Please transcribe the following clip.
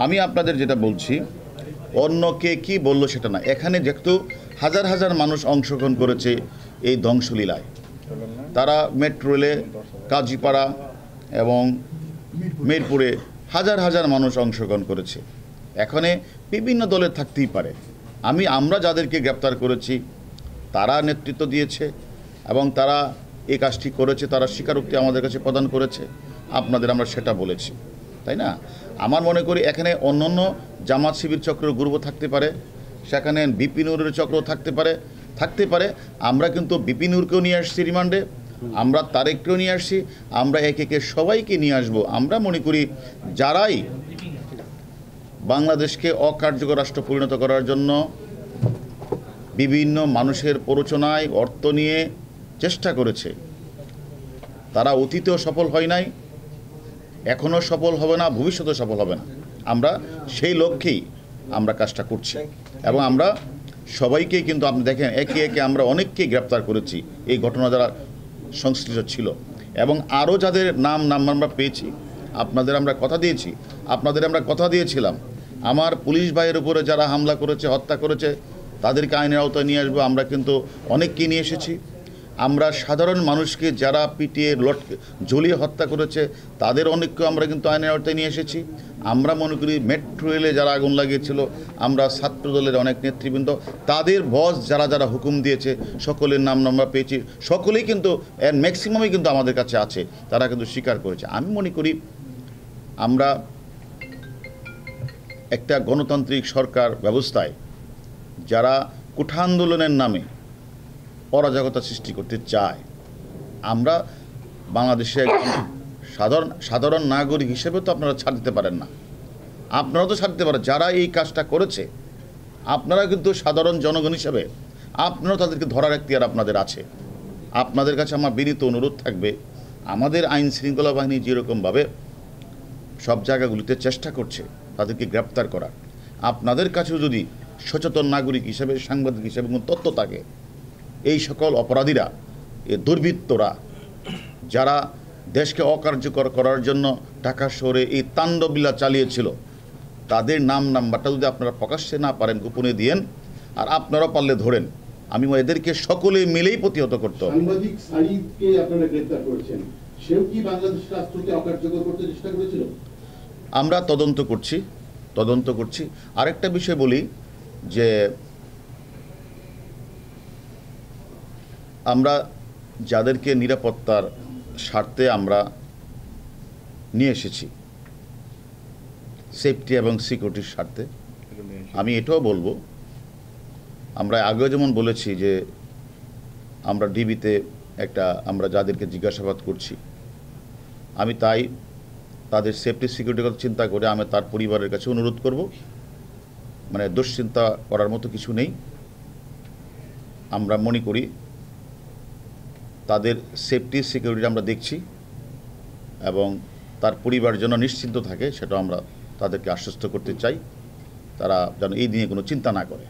আমি আপনাদের যেটা বলছি, অন্য কে কী বললো সেটা না। এখানে যেহেতু হাজার হাজার মানুষ অংশগ্রহণ করেছে এই ধ্বংসলীলায়, তারা মেট্রো রেলে, কাজীপাড়া এবং মিরপুরে হাজার হাজার মানুষ অংশগ্রহণ করেছে। এখানে বিভিন্ন দলের থাকতেই পারে। আমরা যাদেরকে গ্রেপ্তার করেছি তারা নেতৃত্ব দিয়েছে এবং তারা এই কাজটি করেছে, তারা স্বীকারোক্তি আমাদের কাছে প্রদান করেছে। আপনাদের আমরা সেটা বলেছি, তাই না? আমার মনে করি এখানে অন্যান্য জামাত শিবির চক্রের গ্রুপ থাকতে পারে, সেখানে বিপিনুরের চক্র থাকতে পারে। আমরা কিন্তু বিপিনুরকেও নিয়ে আসছি রিমান্ডে, আমরা তারেককেও নিয়ে আসছি, আমরা একে একে সবাইকে নিয়ে আসব। আমরা মনে করি যারাই বাংলাদেশকে অকার্যকর রাষ্ট্র পরিণত করার জন্য বিভিন্ন মানুষের প্ররোচনায় অর্থ নিয়ে চেষ্টা করেছে, তারা অতীতেও সফল হয় নাই, এখনও সফল হবে না, ভবিষ্যতেও সফল হবে না। আমরা সেই লক্ষ্যেই আমরা কাজটা করছি এবং আমরা সবাইকেই কিন্তু আপনি দেখেন একে একে আমরা অনেককেই গ্রেপ্তার করেছি এই ঘটনা যারা সংশ্লিষ্ট ছিল এবং আরও যাদের নাম আমরা পেয়েছি। আপনাদের আমরা কথা দিয়েছিলাম আমার পুলিশ ভাইয়ের উপরে যারা হামলা করেছে, হত্যা করেছে, তাদেরকে আইনের আওতায় নিয়ে আসবো। আমরা কিন্তু অনেককেই নিয়ে এসেছি। আমরা সাধারণ মানুষকে যারা পিটিয়ে ঝুলিয়ে হত্যা করেছে তাদের অনেককে আমরা কিন্তু আইনের আওতায় নিয়ে এসেছি। আমরা মনে করি মেট্রো রেলে যারা আগুন লাগিয়েছিল, আমরা ছাত্রদলের অনেক নেতৃবৃন্দ, তাদের বস যারা হুকুম দিয়েছে সকলের নাম আমরা পেয়েছি। সকলেই কিন্তু এর ম্যাক্সিমামই কিন্তু আমাদের কাছে আছে, তারা কিন্তু স্বীকার করেছে। আমি মনে করি আমরা একটা গণতান্ত্রিক সরকার ব্যবস্থায় যারা কোঠা আন্দোলনের নামে অরাজকতা সৃষ্টি করতে চায়, আমরা বাংলাদেশে সাধারণ নাগরিক হিসেবে তো আপনারা ছাড় দিতে পারেন না। আপনারা তো ছাড় দিতে পারেন, যারা এই কাজটা করেছে আপনারা কিন্তু সাধারণ জনগণ হিসেবে আপনারাও তাদেরকে ধরার এখতিয়ার আপনাদের আছে। আপনাদের কাছে আমার বিনীত অনুরোধ থাকবে, আমাদের আইন শৃঙ্খলা বাহিনী যেরকমভাবে সব জায়গাগুলিতে চেষ্টা করছে তাদেরকে গ্রেপ্তার করার, আপনাদের কাছেও যদি সচেতন নাগরিক হিসেবে, সাংবাদিক হিসেবে কোনো তথ্য থাকে, এই সকল অপরাধীরা, এই দুর্বৃত্তরা যারা দেশকে অকার্যকর করার জন্য ঢাকা শহরে এই তাণ্ডবলীলা চালিয়েছিল, তাদের নাম্বারটা যদি আপনারা প্রকাশ্যে না পারেন, গোপনে দিয়েন, আর আপনারা পারলে ধরেন। আমি এদেরকে সকলে মিলেই প্রতিহত করতে হবে। সাংবাদিক সাঈদকে আপনারা গ্রেফতার করেছেন, সেও কি বাংলাদেশ রাষ্ট্রকে অকার্যকর করতে চেষ্টা করেছিল? আমরা তদন্ত করছি। আরেকটা বিষয় বলি যে আমরা যাদেরকে নিরাপত্তার স্বার্থে আমরা নিয়ে এসেছি, সেফটি এবং সিকিউরিটির স্বার্থে, আমি এটাও বলবো, আমরা আগেও যেমন বলেছি যে আমরা ডিবিতে আমরা যাদেরকে জিজ্ঞাসাবাদ করছি, আমি তাই তাদের সেফটি সিকিউরিটির কথা চিন্তা করে আমি তার পরিবারের কাছে অনুরোধ করব, মানে দুশ্চিন্তা করার মতো কিছু নেই। আমরা মনে করি তাদের সেফটি সিকিউরিটি আমরা দেখছি এবং তার পরিবার যেন নিশ্চিন্ত থাকে সেটা আমরা তাদেরকে আশ্বস্ত করতে চাই, তারা যেন এই নিয়ে কোনো চিন্তা না করে।